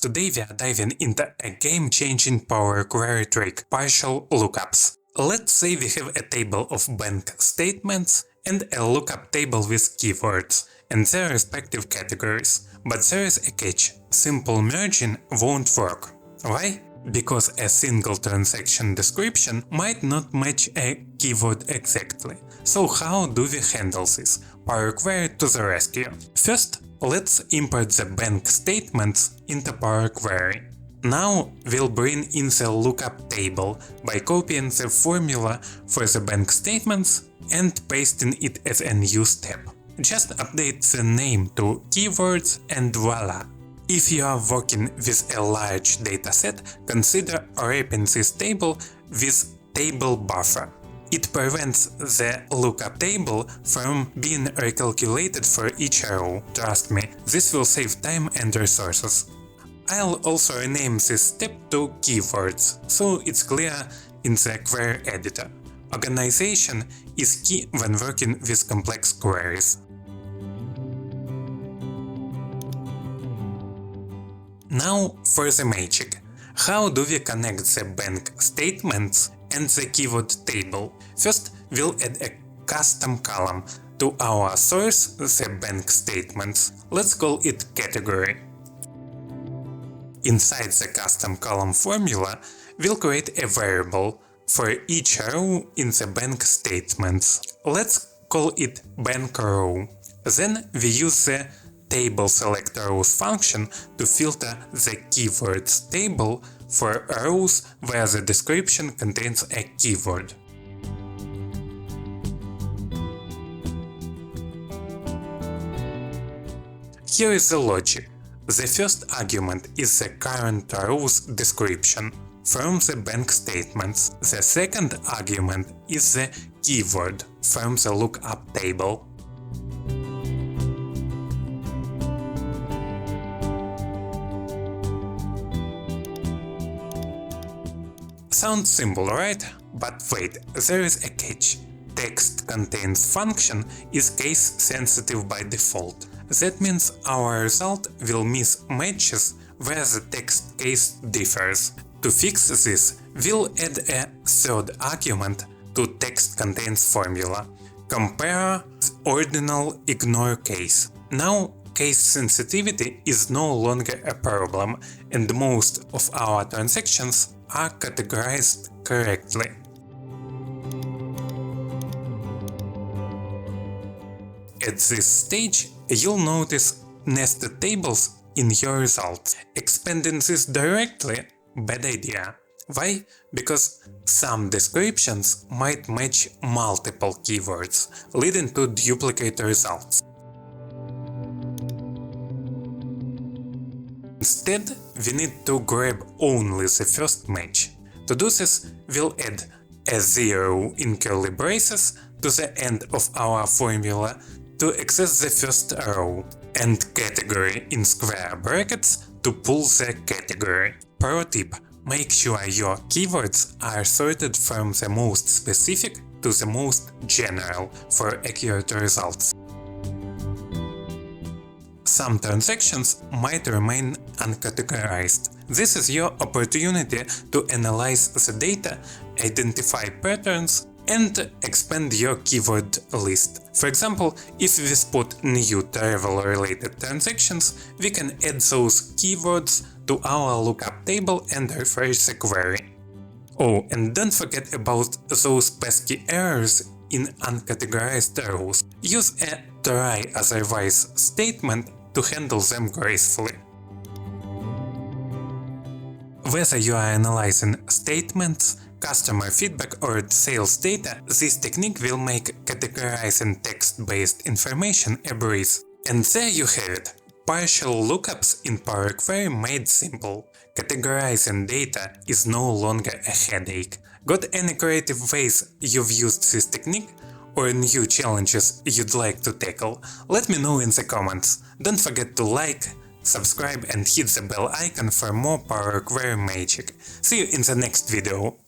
Today we are diving into a game-changing Power Query trick, partial lookups. Let's say we have a table of bank statements and a lookup table with keywords and their respective categories. But there is a catch: simple merging won't work. Why? Because a single transaction description might not match a keyword exactly. So how do we handle this? Power Query to the rescue. First, let's import the bank statements into Power Query. Now we'll bring in the lookup table by copying the formula for the bank statements and pasting it as a new step. Just update the name to keywords and voila! If you are working with a large dataset, consider wrapping this table with table buffer. It prevents the lookup table from being recalculated for each row. Trust me, this will save time and resources. I'll also rename this step to keywords, so it's clear in the query editor. Organization is key when working with complex queries. Now for the magic. How do we connect the bank statements and the keyword table? First, we'll add a custom column to our source, the bank statements. Let's call it category. Inside the custom column formula, we'll create a variable for each row in the bank statements. Let's call it bank row. Then we use the table select rows function to filter the keywords table for rows where the description contains a keyword. Here is the logic. The first argument is the current row's description from the bank statements. The second argument is the keyword from the lookup table. Sounds simple, right? But wait, there is a catch. TextContains function is case sensitive by default. That means our result will miss matches where the text case differs. To fix this, we'll add a third argument to TextContains formula. Compare ordinal ignore case. Now case sensitivity is no longer a problem, and most of our transactions are categorized correctly. At this stage, you'll notice nested tables in your results. Expanding this directly? Bad idea. Why? Because some descriptions might match multiple keywords, leading to duplicate results. Instead, we need to grab only the first match. To do this, we'll add a 0 in curly braces to the end of our formula to access the first row, and category in square brackets to pull the category. Pro tip: make sure your keywords are sorted from the most specific to the most general for accurate results. Some transactions might remain uncategorized. This is your opportunity to analyze the data, identify patterns, and expand your keyword list. For example, if we spot new travel-related transactions, we can add those keywords to our lookup table and refresh the query. Oh, and don't forget about those pesky errors in uncategorized rows. Use a try otherwise statement to handle them gracefully. Whether you are analyzing statements, customer feedback or sales data, this technique will make categorizing text-based information a breeze. And there you have it! Partial lookups in Power Query made simple. Categorizing data is no longer a headache. Got any creative ways you've used this technique? Or new challenges you'd like to tackle? Let me know in the comments. Don't forget to like, subscribe and hit the bell icon for more Power Query magic. See you in the next video.